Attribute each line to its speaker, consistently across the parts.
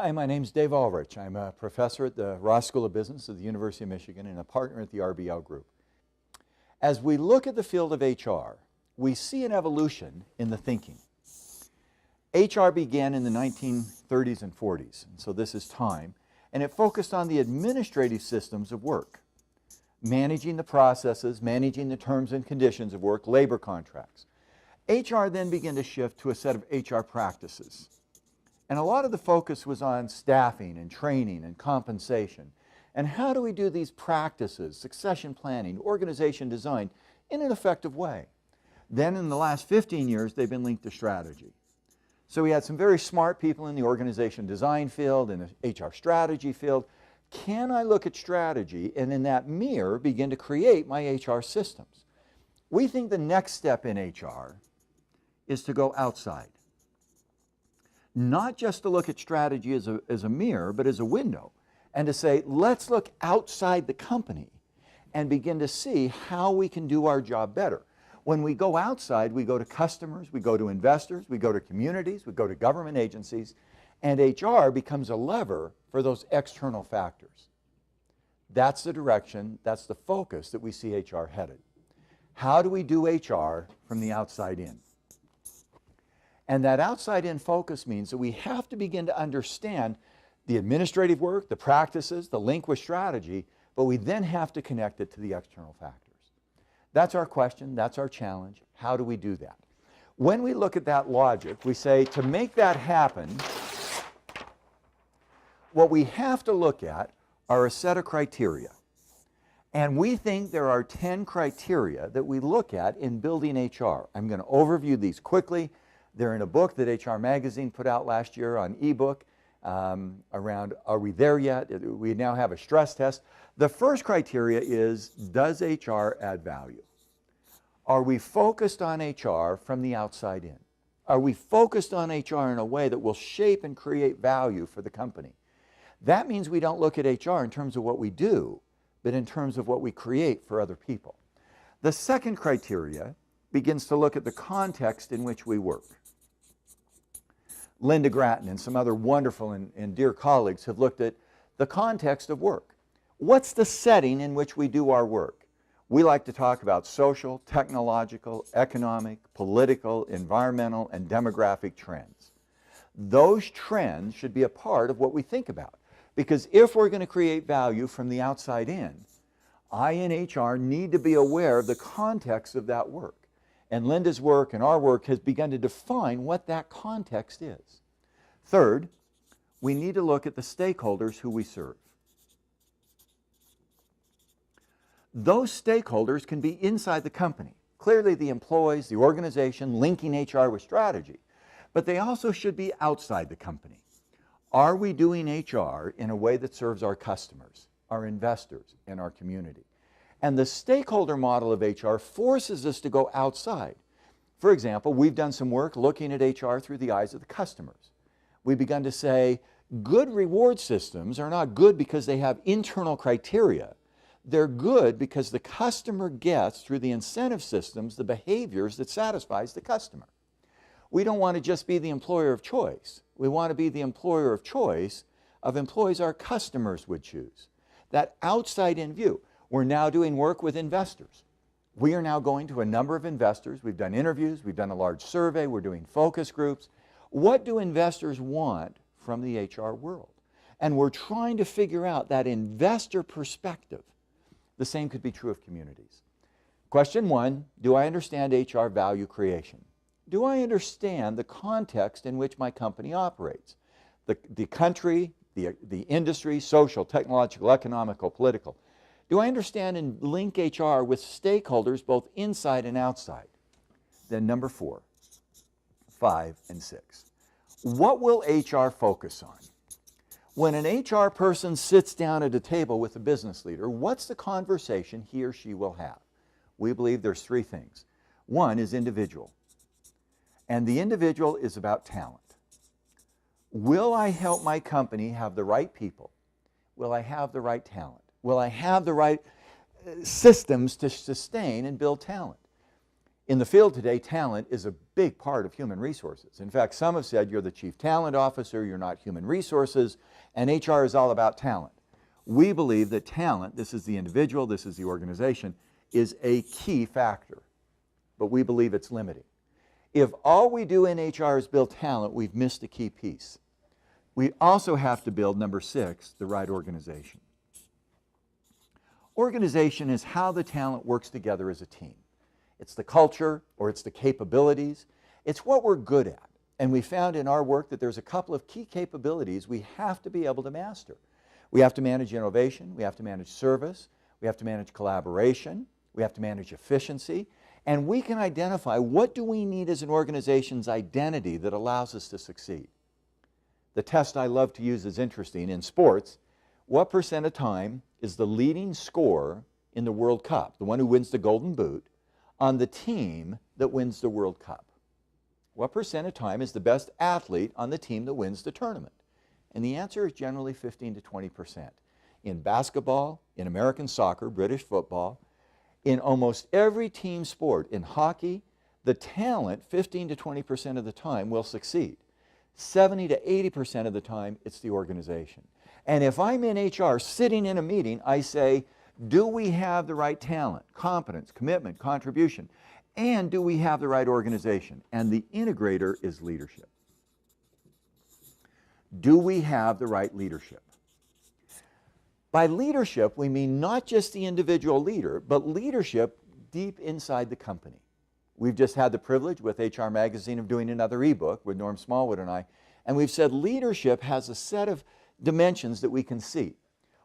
Speaker 1: Hi, my name's Dave Ulrich. I'm a professor at the Ross School of Business at the University of Michigan and a partner at the RBL Group. As we look at the field of HR, we see an evolution in the thinking. HR began in the 1930s and 40s, and so this is time, and it focused on the administrative systems of work, managing the processes, managing the terms and conditions of work, labor contracts. HR then began to shift to a set of HR practices. And a lot of the focus was on staffing and training and compensation. And how do we do these practices, succession planning, organization design, in an effective way? Then in the last 15 years, they've been linked to strategy. So we had some very smart people in the organization design field and the HR strategy field. Can I look at strategy and in that mirror begin to create my HR systems? We think the next step in HR is to go outside. Not just to look at strategy as a mirror, but as a window, and to say, let's look outside the company and begin to see how we can do our job better. When we go outside, we go to customers, we go to investors, we go to communities, we go to government agencies, and HR becomes a lever for those external factors. That's the direction, that's the focus that we see HR headed. How do we do HR from the outside in? And that outside-in focus means that we have to begin to understand the administrative work, the practices, the link with strategy, but we then have to connect it to the external factors. That's our question, that's our challenge. How do we do that? When we look at that logic, we say to make that happen, what we have to look at are a set of criteria. And we think there are 10 criteria that we look at in building HR. I'm going to overview these quickly. They're in a book that HR Magazine put out last year on ebook around are we there yet? We now have a stress test. The first criteria is, does HR add value? Are we focused on HR from the outside in? Are we focused on HR in a way that will shape and create value for the company? That means we don't look at HR in terms of what we do, but in terms of what we create for other people. The second criteria begins to look at the context in which we work. Linda Gratton and some other wonderful and dear colleagues have looked at the context of work. What's the setting in which we do our work? We like to talk about social, technological, economic, political, environmental, and demographic trends. Those trends should be a part of what we think about. Because if we're going to create value from the outside in, I in HR need to be aware of the context of that work. And Linda's work and our work has begun to define what that context is. Third, we need to look at the stakeholders who we serve. Those stakeholders can be inside the company. Clearly the employees, the organization, linking HR with strategy. But they also should be outside the company. Are we doing HR in a way that serves our customers, our investors, and our community? And the stakeholder model of HR forces us to go outside. For example, we've done some work looking at HR through the eyes of the customers. We've begun to say good reward systems are not good because they have internal criteria. They're good because the customer gets, through the incentive systems, the behaviors that satisfies the customer. We don't want to just be the employer of choice. We want to be the employer of choice of employees our customers would choose. That outside-in view. We're now doing work with investors. We are now going to a number of investors. We've done interviews, we've done a large survey, we're doing focus groups. What do investors want from the HR world? And we're trying to figure out that investor perspective. The same could be true of communities. Question one, do I understand HR value creation? Do I understand the context in which my company operates? The country, the industry, social, technological, economical, political. Do I understand and link HR with stakeholders both inside and outside? Then number 4, 5, and 6. What will HR focus on? When an HR person sits down at a table with a business leader, what's the conversation he or she will have? We believe there's 3 things. One is individual. And the individual is about talent. Will I help my company have the right people? Will I have the right talent? Will I have the right systems to sustain and build talent? In the field today, talent is a big part of human resources. In fact, some have said you're the chief talent officer, you're not human resources, and HR is all about talent. We believe that talent, this is the individual, this is the organization, is a key factor, but we believe it's limiting. If all we do in HR is build talent, we've missed a key piece. We also have to build, number 6, the right organization. Organization is how the talent works together as a team. It's the culture, or it's the capabilities. It's what we're good at. And we found in our work that there's a couple of key capabilities we have to be able to master. We have to manage innovation, we have to manage service, we have to manage collaboration, we have to manage efficiency, and we can identify what do we need as an organization's identity that allows us to succeed. The test I love to use is interesting. In sports, what % of time is the leading scorer in the World Cup, the one who wins the Golden Boot, on the team that wins the World Cup? What % of time is the best athlete on the team that wins the tournament? And the answer is generally 15 to 20%. In basketball, in American soccer, British football, in almost every team sport, in hockey, the talent 15 to 20% of the time will succeed. 70 to 80% of the time, it's the organization. And if I'm in HR sitting in a meeting, I say, do we have the right talent, competence, commitment, contribution, and do we have the right organization? And the integrator is leadership. Do we have the right leadership? By leadership, we mean not just the individual leader, but leadership deep inside the company. We've just had the privilege with HR Magazine of doing another ebook with Norm Smallwood and I, and we've said leadership has a set of dimensions that we can see.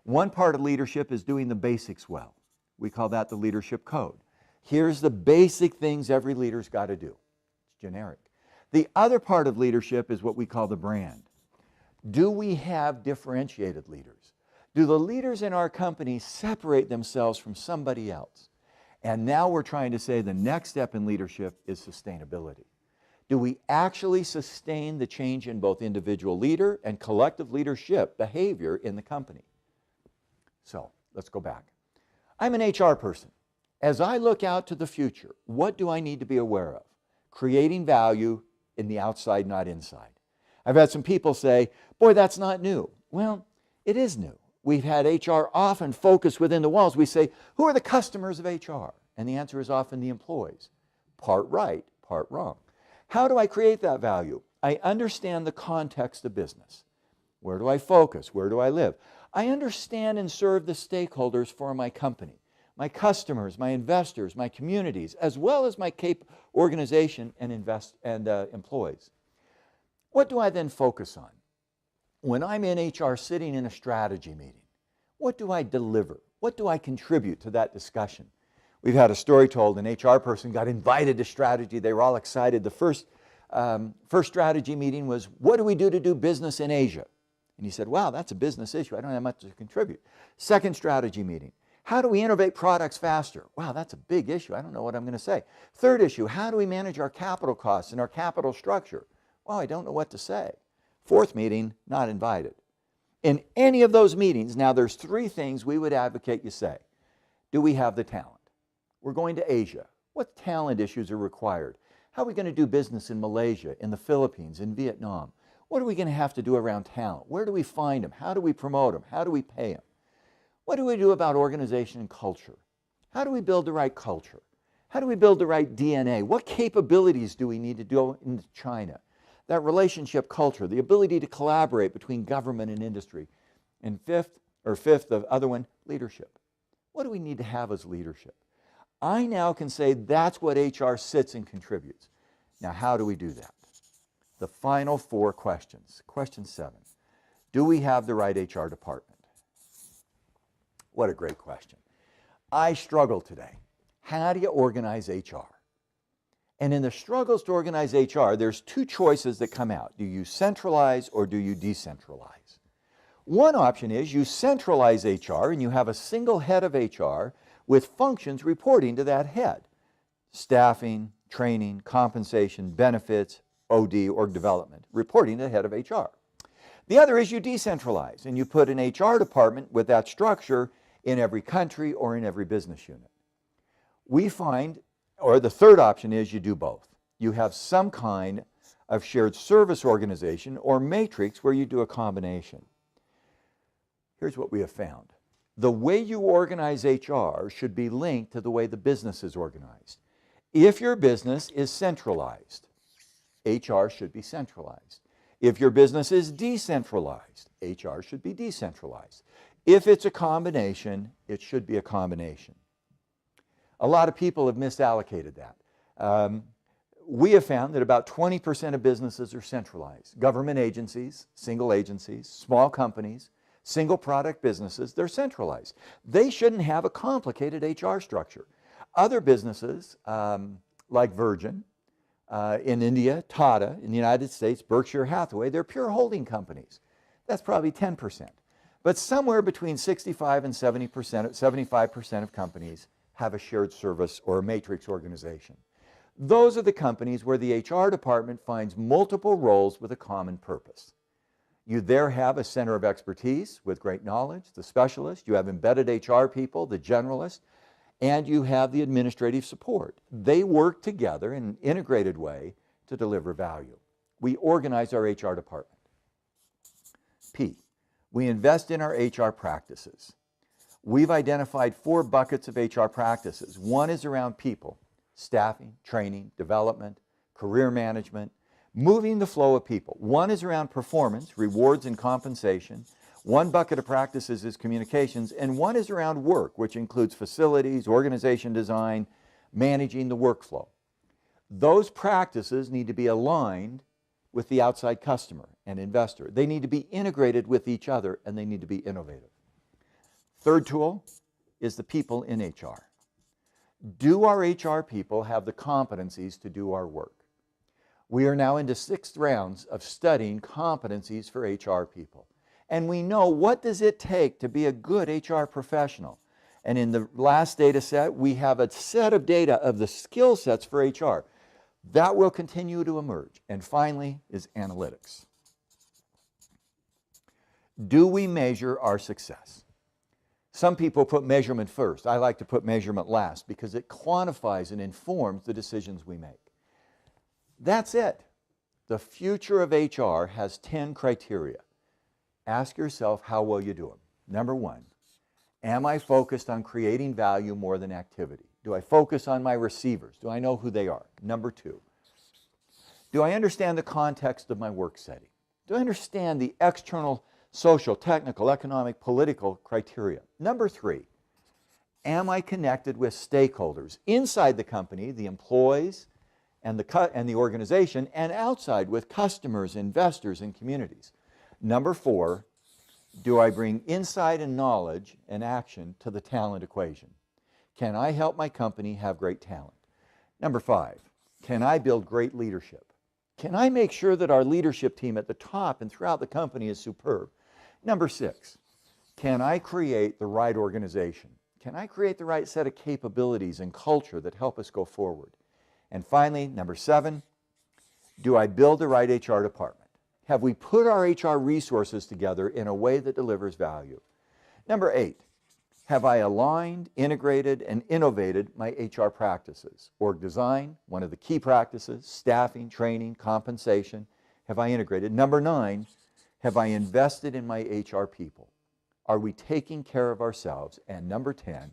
Speaker 1: One part of leadership is doing the basics well. We call that the leadership code. Here's the basic things every leader's got to do. It's generic. The other part of leadership is what we call the brand. Do we have differentiated leaders? Do the leaders in our company separate themselves from somebody else? And now we're trying to say the next step in leadership is sustainability. Do we actually sustain the change in both individual leader and collective leadership behavior in the company? So let's go back. I'm an HR person. As I look out to the future, what do I need to be aware of? Creating value in the outside, not inside. I've had some people say, boy, that's not new. Well, it is new. We've had HR often focus within the walls. We say, who are the customers of HR? And the answer is often the employees. Part right, part wrong. How do I create that value? I understand the context of business. Where do I focus? Where do I live? I understand and serve the stakeholders for my company, my customers, my investors, my communities, as well as my organization and employees. What do I then focus on? When I'm in HR sitting in a strategy meeting, what do I deliver? What do I contribute to that discussion? We've had a story told, an HR person got invited to strategy. They were all excited. The first strategy meeting was, what do we do to do business in Asia? And he said, wow, that's a business issue. I don't have much to contribute. Second strategy meeting, how do we innovate products faster? Wow, that's a big issue. I don't know what I'm going to say. Third issue, how do we manage our capital costs and our capital structure? Wow, I don't know what to say. Fourth meeting, not invited. In any of those meetings, now there's 3 things we would advocate you say. Do we have the talent? We're going to Asia. What talent issues are required? How are we going to do business in Malaysia, in the Philippines, in Vietnam? What are we going to have to do around talent? Where do we find them? How do we promote them? How do we pay them? What do we do about organization and culture? How do we build the right culture? How do we build the right DNA? What capabilities do we need to do in China? That relationship culture, the ability to collaborate between government and industry. And fifth, the other one, leadership. What do we need to have as leadership? I now can say that's what HR sits and contributes. Now, how do we do that? The final 4 questions. Question 7, do we have the right HR department? What a great question. I struggle today. How do you organize HR? And in the struggles to organize HR, there's 2 choices that come out. Do you centralize or do you decentralize? One option is you centralize HR and you have a single head of HR with functions reporting to that head. Staffing, training, compensation, benefits, OD, org development, reporting to the head of HR. The other is you decentralize and you put an HR department with that structure in every country or in every business unit. We find Or the third option is you do both. You have some kind of shared service organization or matrix where you do a combination. Here's what we have found. The way you organize HR should be linked to the way the business is organized. If your business is centralized, HR should be centralized. If your business is decentralized, HR should be decentralized. If it's a combination, it should be a combination. A lot of people have misallocated that. We have found that about 20% of businesses are centralized. Government agencies, single agencies, small companies, single product businesses, they're centralized. They shouldn't have a complicated HR structure. Other businesses, like Virgin, in India, Tata, in the United States, Berkshire Hathaway, they're pure holding companies. That's probably 10%. But somewhere between 65 and 75% of companies have a shared service or a matrix organization. Those are the companies where the HR department finds multiple roles with a common purpose. You there have a center of expertise with great knowledge, the specialist. You have embedded HR people, the generalist, and you have the administrative support. They work together in an integrated way to deliver value. We organize our HR department. P, we invest in our HR practices. We've identified 4 buckets of HR practices. One is around people, staffing, training, development, career management, moving the flow of people. One is around performance, rewards and compensation. One bucket of practices is communications, and one is around work, which includes facilities, organization design, managing the workflow. Those practices need to be aligned with the outside customer and investor. They need to be integrated with each other, and they need to be innovative. Third tool is the people in HR. Do our HR people have the competencies to do our work? We are now into 6 rounds of studying competencies for HR people. And we know, what does it take to be a good HR professional? And in the last data set, we have a set of data of the skill sets for HR. That will continue to emerge. And finally is analytics. Do we measure our success? Some people put measurement first. I like to put measurement last because it quantifies and informs the decisions we make. That's it. The future of HR has 10 criteria. Ask yourself how well you do them. Number 1, am I focused on creating value more than activity? Do I focus on my receivers? Do I know who they are? Number 2, do I understand the context of my work setting? Do I understand the external social, technical, economic, political criteria? Number 3, am I connected with stakeholders inside the company, the employees and the organization, and outside with customers, investors, and communities? Number 4, do I bring insight and knowledge and action to the talent equation? Can I help my company have great talent? Number 5, can I build great leadership? Can I make sure that our leadership team at the top and throughout the company is superb? Number 6, can I create the right organization? Can I create the right set of capabilities and culture that help us go forward? And finally, number 7, do I build the right HR department? Have we put our HR resources together in a way that delivers value? Number 8, have I aligned, integrated, and innovated my HR practices? Org design, one of the key practices, staffing, training, compensation, have I integrated? Number 9, have I invested in my HR people? Are we taking care of ourselves? And number 10,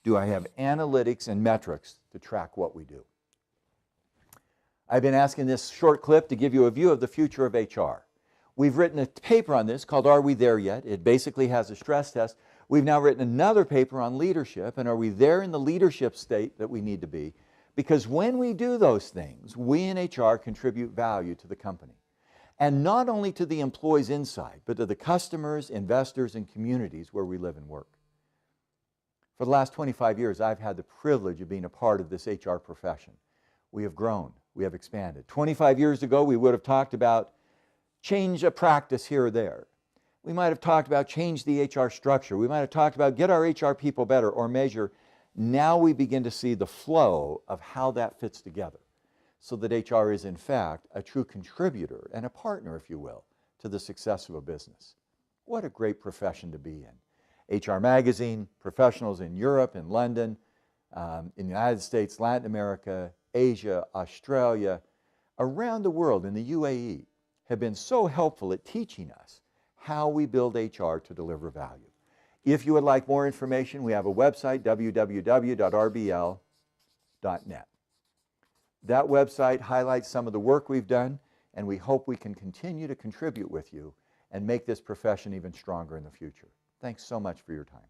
Speaker 1: do I have analytics and metrics to track what we do? I've been asking this short clip to give you a view of the future of HR. We've written a paper on this called Are We There Yet? It basically has a stress test. We've now written another paper on leadership, and are we there in the leadership state that we need to be? Because when we do those things, we in HR contribute value to the company. And not only to the employees inside, but to the customers, investors, and communities where we live and work. For the last 25 years, I've had the privilege of being a part of this HR profession. We have grown. We have expanded. 25 years ago, we would have talked about change a practice here or there. We might have talked about change the HR structure. We might have talked about get our HR people better or measure. Now we begin to see the flow of how that fits together so that HR is in fact a true contributor and a partner, if you will, to the success of a business. What a great profession to be in. HR Magazine, professionals in Europe and London in the United States, Latin America, Asia, Australia, around the world, in the UAE, have been so helpful at teaching us how we build HR to deliver value. If you would like more information, we have a website, www.rbl.net. That website highlights some of the work we've done, and we hope we can continue to contribute with you and make this profession even stronger in the future. Thanks so much for your time.